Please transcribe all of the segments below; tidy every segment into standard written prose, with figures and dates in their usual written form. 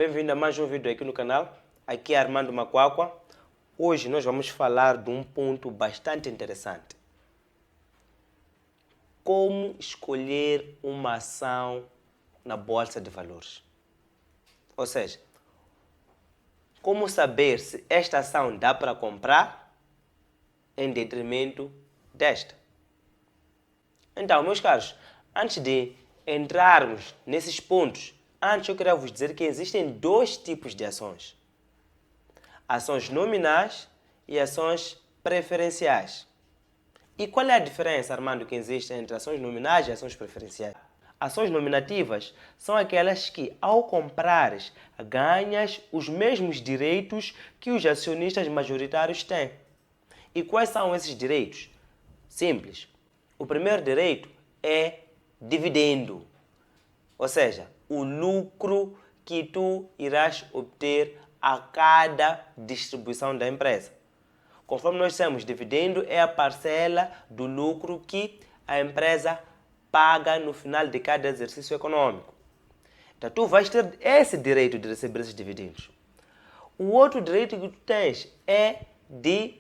Bem-vindo a mais um vídeo aqui no canal. Aqui é Armando Macuacua. Hoje nós vamos falar de um ponto bastante interessante. Como escolher uma ação na Bolsa de Valores. Ou seja, como saber se esta ação dá para comprar em detrimento desta. Então, meus caros, antes de entrarmos nesses pontos, eu queria vos dizer que existem dois tipos de ações. Ações nominais e ações preferenciais. E qual é a diferença, Armando, que existe entre ações nominais e ações preferenciais? Ações nominativas são aquelas que, ao comprares, ganhas os mesmos direitos que os acionistas majoritários têm. E quais são esses direitos? Simples. O primeiro direito é dividendo. Ou seja, o lucro que tu irás obter a cada distribuição da empresa. Conforme nós dissemos, dividendo é a parcela do lucro que a empresa paga no final de cada exercício econômico. Então, tu vais ter esse direito de receber esses dividendos. O outro direito que tu tens é de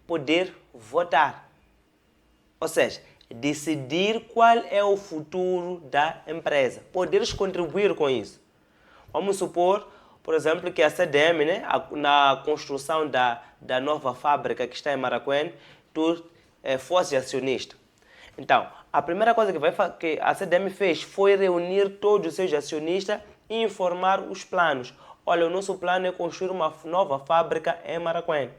poder votar. Ou seja, decidir qual é o futuro da empresa. Poderes contribuir com isso. Vamos supor, por exemplo, que a CDM, na construção da nova fábrica que está em Maracuene, tu fosse acionista. Então, a primeira coisa que a CDM fez foi reunir todos os seus acionistas e informar os planos. Olha, o nosso plano é construir uma nova fábrica em Maracuene.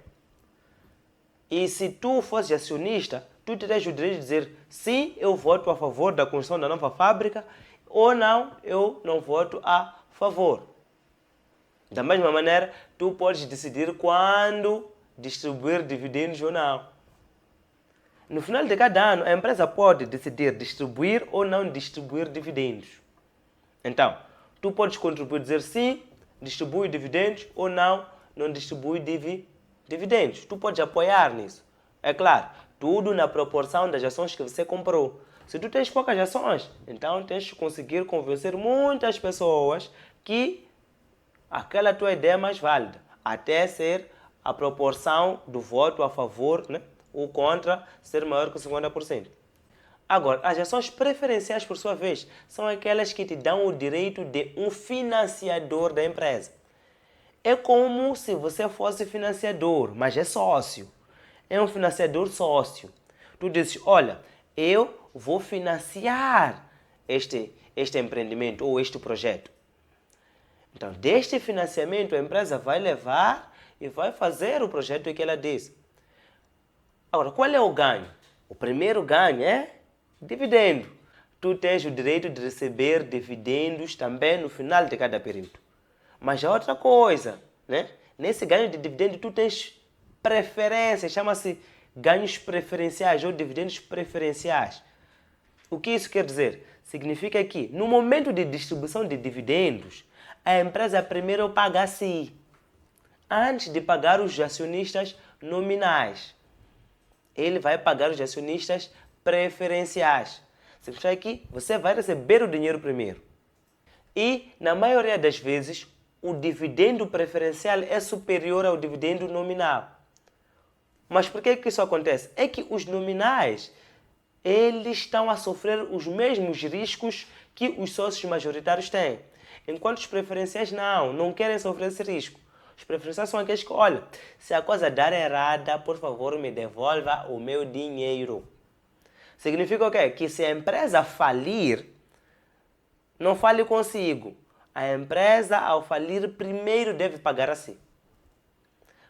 E se tu fosse acionista, tu terias o direito de dizer sim, eu voto a favor da construção da nova fábrica, ou não, eu não voto a favor. Da mesma maneira, tu podes decidir quando distribuir dividendos ou não. No final de cada ano, a empresa pode decidir distribuir ou não distribuir dividendos. Então, tu podes contribuir, dizer sim, distribui dividendos, ou não, não distribui dividendos. Tu podes apoiar nisso. É claro, tudo na proporção das ações que você comprou. Se tu tens poucas ações, então tens que conseguir convencer muitas pessoas que aquela tua ideia é mais válida, até ser a proporção do voto a favor, ou contra ser maior que 50%. Agora, as ações preferenciais, por sua vez, são aquelas que te dão o direito de um financiador da empresa. É como se você fosse financiador, mas é sócio. É um financiador sócio. Tu dizes, olha, eu vou financiar este empreendimento ou este projeto. Então, deste financiamento, a empresa vai levar e vai fazer o projeto que ela disse. Agora, qual é o ganho? O primeiro ganho é dividendo. Tu tens o direito de receber dividendos também no final de cada período. Mas a outra coisa, nesse ganho de dividendo, tu tens preferências, chama-se ganhos preferenciais ou dividendos preferenciais. O que isso quer dizer? Significa que, no momento de distribuição de dividendos, a empresa primeiro paga a si, antes de pagar os acionistas nominais. Ele vai pagar os acionistas preferenciais. Significa que você vai receber o dinheiro primeiro. E, na maioria das vezes, o dividendo preferencial é superior ao dividendo nominal. Mas por que isso acontece? É que os nominais, eles estão a sofrer os mesmos riscos que os sócios majoritários têm. Enquanto os preferenciais não querem sofrer esse risco. Os preferenciais são aqueles que, olha, se a coisa dar errada, por favor, me devolva o meu dinheiro. Significa o quê? Que se a empresa falir, não fale consigo. A empresa, ao falir, primeiro deve pagar a si.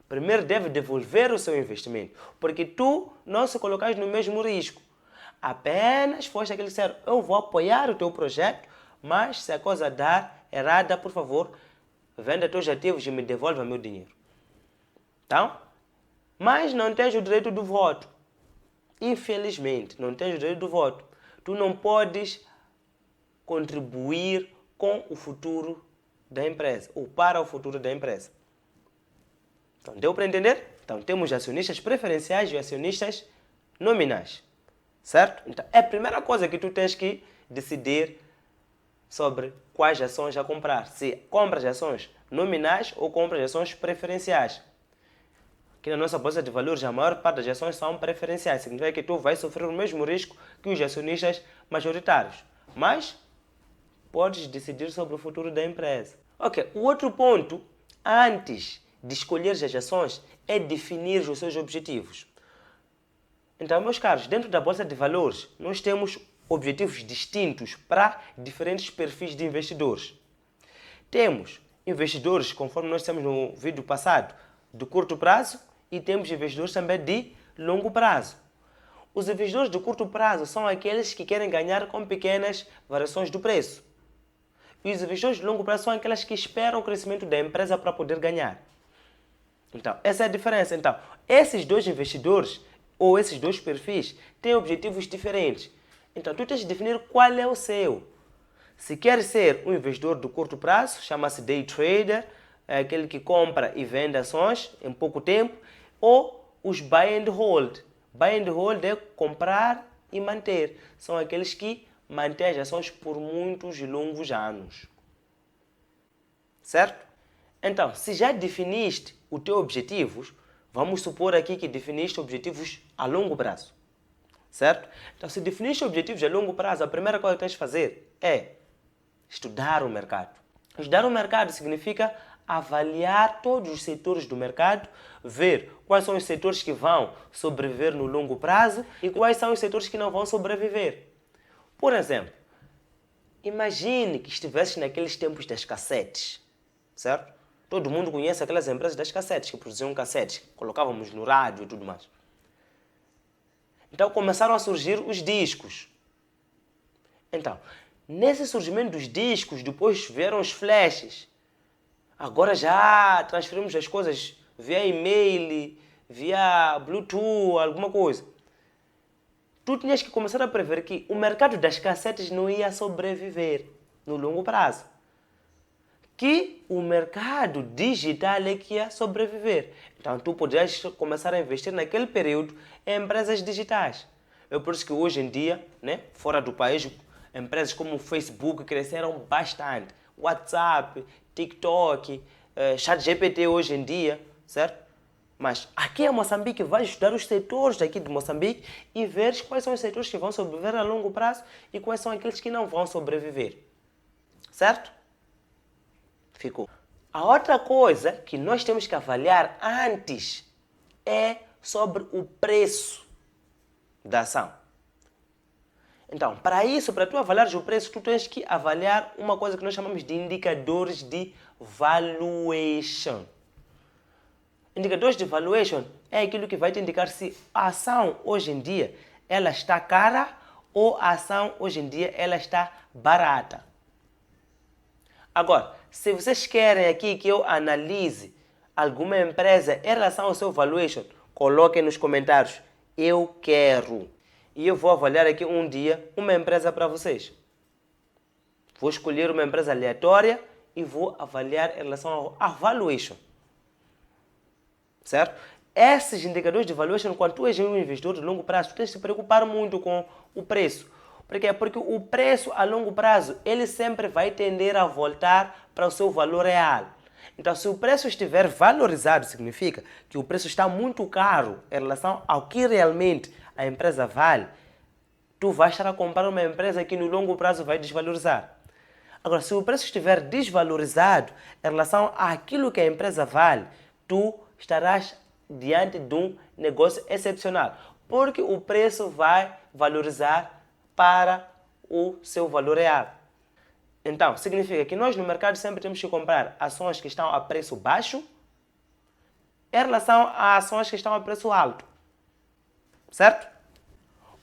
Primeiro deve devolver o seu investimento. Porque tu não se colocas no mesmo risco. Apenas foste aquele que disser, eu vou apoiar o teu projeto, mas se a coisa dar errada, por favor, venda teus ativos e me devolva meu dinheiro. Então, mas não tens o direito do voto. Infelizmente, não tens o direito do voto. Tu não podes contribuir com o futuro da empresa, ou para o futuro da empresa. Então, deu para entender? Então, temos acionistas preferenciais e acionistas nominais. Certo? Então, é a primeira coisa que tu tens que decidir sobre quais ações a comprar. Se compras ações nominais ou compras ações preferenciais. Aqui na nossa bolsa de valores, a maior parte das ações são preferenciais. Significa que tu vais sofrer o mesmo risco que os acionistas majoritários. Mas podes decidir sobre o futuro da empresa. Ok, o outro ponto, antes de escolher as ações, é definir os seus objetivos. Então, meus caros, dentro da bolsa de valores, nós temos objetivos distintos para diferentes perfis de investidores. Temos investidores, conforme nós temos no vídeo passado, de curto prazo e temos investidores também de longo prazo. Os investidores de curto prazo são aqueles que querem ganhar com pequenas variações do preço. E os investidores de longo prazo são aqueles que esperam o crescimento da empresa para poder ganhar. Então, essa é a diferença. Então, esses dois investidores ou esses dois perfis têm objetivos diferentes. Então, tu tens de definir qual é o seu. Se quer ser um investidor de curto prazo, chama-se day trader, é aquele que compra e vende ações em pouco tempo, ou os buy and hold. Buy and hold é comprar e manter. São aqueles que mantêm as ações por muitos e longos anos. Certo? Então, se já definiste os teus objetivos, vamos supor aqui que definiste objetivos a longo prazo. Certo? Então, se definiste objetivos a longo prazo, a primeira coisa que tens de fazer é estudar o mercado. Estudar o mercado significa avaliar todos os setores do mercado, ver quais são os setores que vão sobreviver no longo prazo e quais são os setores que não vão sobreviver. Por exemplo, imagine que estivesse naqueles tempos das cassetes, certo? Todo mundo conhece aquelas empresas das cassetes, que produziam cassetes, que colocávamos no rádio e tudo mais. Então começaram a surgir os discos. Então, nesse surgimento dos discos, depois vieram os flashes. Agora já transferimos as coisas via e-mail, via Bluetooth, alguma coisa. Tu tinhas que começar a prever que o mercado das cassetes não ia sobreviver no longo prazo. Que o mercado digital é que ia sobreviver. Então tu podias começar a investir naquele período em empresas digitais. É por isso que hoje em dia, né, fora do país, empresas como o Facebook cresceram bastante. WhatsApp, TikTok, ChatGPT hoje em dia, certo? Mas aqui em Moçambique, vai estudar os setores daqui de Moçambique e ver quais são os setores que vão sobreviver a longo prazo e quais são aqueles que não vão sobreviver. Certo? Ficou. A outra coisa que nós temos que avaliar antes é sobre o preço da ação. Então, para isso, para tu avaliares o preço, tu tens que avaliar uma coisa que nós chamamos de indicadores de valuation. Indicadores de valuation é aquilo que vai te indicar se a ação hoje em dia ela está cara ou a ação hoje em dia ela está barata. Agora, se vocês querem aqui que eu analise alguma empresa em relação ao seu valuation, coloquem nos comentários. Eu quero. E eu vou avaliar aqui um dia uma empresa para vocês. Vou escolher uma empresa aleatória e vou avaliar em relação ao valuation. Certo? Esses indicadores de valuation, quando tu és um investidor de longo prazo, tu tens de se preocupar muito com o preço. Por quê? Porque o preço a longo prazo, ele sempre vai tender a voltar para o seu valor real. Então, se o preço estiver valorizado, significa que o preço está muito caro em relação ao que realmente a empresa vale, tu vais estar a comprar uma empresa que no longo prazo vai desvalorizar. Agora, se o preço estiver desvalorizado em relação àquilo que a empresa vale, tu estarás diante de um negócio excepcional, porque o preço vai valorizar para o seu valor real. Então, significa que nós no mercado sempre temos que comprar ações que estão a preço baixo em relação a ações que estão a preço alto. Certo?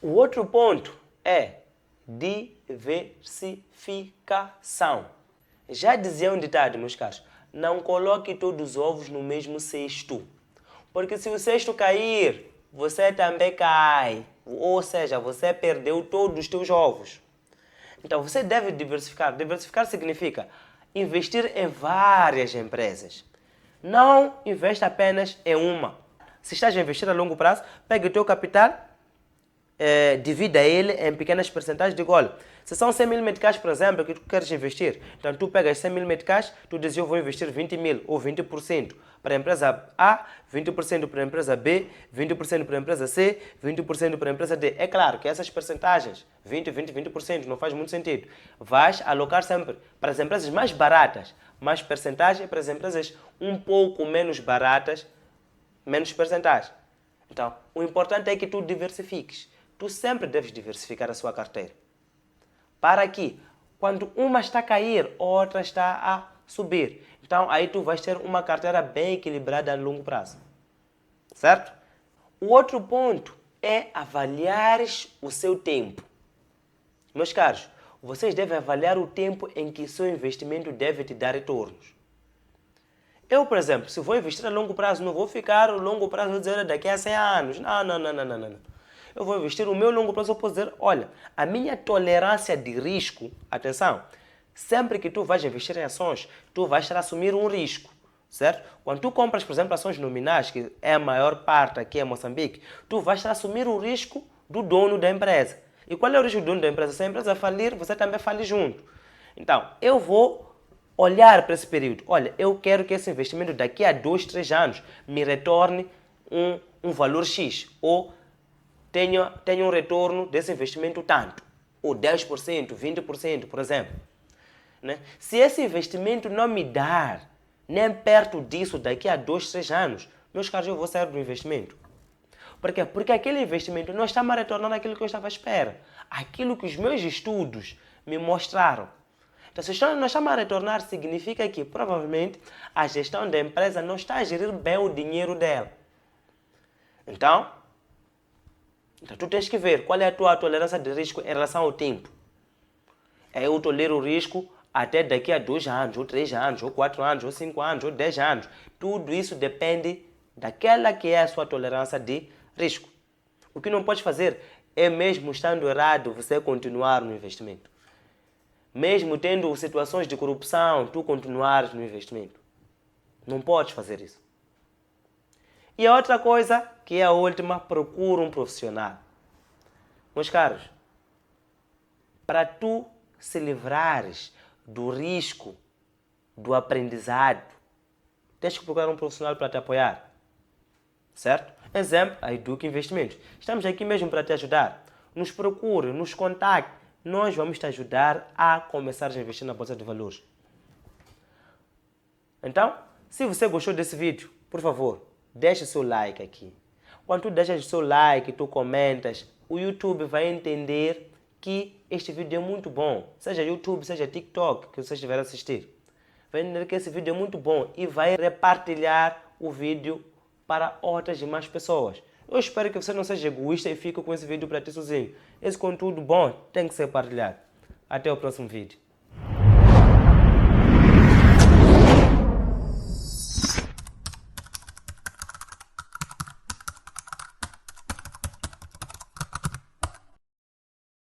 O outro ponto é diversificação. Já dizia um ditado, meus caros, não coloque todos os ovos no mesmo cesto. Porque se o cesto cair, você também cai. Ou seja, você perdeu todos os teus ovos. Então você deve diversificar. Diversificar significa investir em várias empresas. Não investe apenas em uma. Se estás a investir a longo prazo, pegue o teu capital, divida ele em pequenas percentagens. Diga, olha, Se são 100 mil meticais, por exemplo, que tu queres investir, então tu pegas 100 mil meticais, tu dizes eu vou investir 20 mil ou 20% para a empresa A, 20% para a empresa B, 20% para a empresa C, 20% para a empresa D. É claro que essas percentagens, 20%, não faz muito sentido. Vais alocar sempre para as empresas mais baratas, mais percentagem, para as empresas um pouco menos baratas, menos percentagem. Então, o importante é que tu diversifiques. Tu sempre deves diversificar a sua carteira. Para que, quando uma está a cair, outra está a subir. Então, aí tu vais ter uma carteira bem equilibrada a longo prazo. Certo? O outro ponto é avaliares o seu tempo. Meus caros, vocês devem avaliar o tempo em que seu investimento deve te dar retornos. Eu, por exemplo, se vou investir a longo prazo, não vou ficar a longo prazo, vou dizer daqui a 100 anos. Não. Eu vou investir o meu longo prazo, eu posso dizer, olha, a minha tolerância de risco, atenção, sempre que tu vais investir em ações, tu vais estar a assumir um risco, certo? Quando tu compras, por exemplo, ações nominais, que é a maior parte aqui em Moçambique, tu vais estar a assumir o risco do dono da empresa. E qual é o risco do dono da empresa? Se a empresa falir, você também fale junto. Então, eu vou olhar para esse período. Olha, eu quero que esse investimento daqui a 2, 3 anos me retorne um valor X. Ou tenha um retorno desse investimento tanto. Ou 10%, 20%, por exemplo. Né? Se esse investimento não me dar nem perto disso daqui a 2, 3 anos, meus caros, eu vou sair do investimento. Por quê? Porque aquele investimento não está me retornando aquilo que eu estava à espera. Aquilo que os meus estudos me mostraram. Então, se não está a retornar, significa que provavelmente a gestão da empresa não está a gerir bem o dinheiro dela. Então tu tens que ver qual é a tua tolerância de risco em relação ao tempo. Eu tolero o risco até daqui a 2 anos, ou 3 anos, ou 4 anos, ou 5 anos, ou 10 anos. Tudo isso depende daquela que é a sua tolerância de risco. O que não podes fazer é, mesmo estando errado, você continuar no investimento. Mesmo tendo situações de corrupção, tu continuares no investimento. Não podes fazer isso. E a outra coisa, que é a última, procura um profissional. Meus caros, para tu se livrares do risco, do aprendizado, tens que procurar um profissional para te apoiar. Certo? Exemplo, a Educa Investimentos. Estamos aqui mesmo para te ajudar. Nos procure, nos contacte. Nós vamos te ajudar a começar a investir na Bolsa de Valores. Então, se você gostou desse vídeo, por favor, deixa seu like aqui. Quando tu deixas o seu like, tu comentas, o YouTube vai entender que este vídeo é muito bom. Seja YouTube, seja TikTok, que você estiver a assistir. Vai entender que esse vídeo é muito bom e vai repartilhar o vídeo para outras e mais pessoas. Eu espero que você não seja egoísta e fique com esse vídeo para ti sozinho. Esse conteúdo bom tem que ser partilhado. Até o próximo vídeo.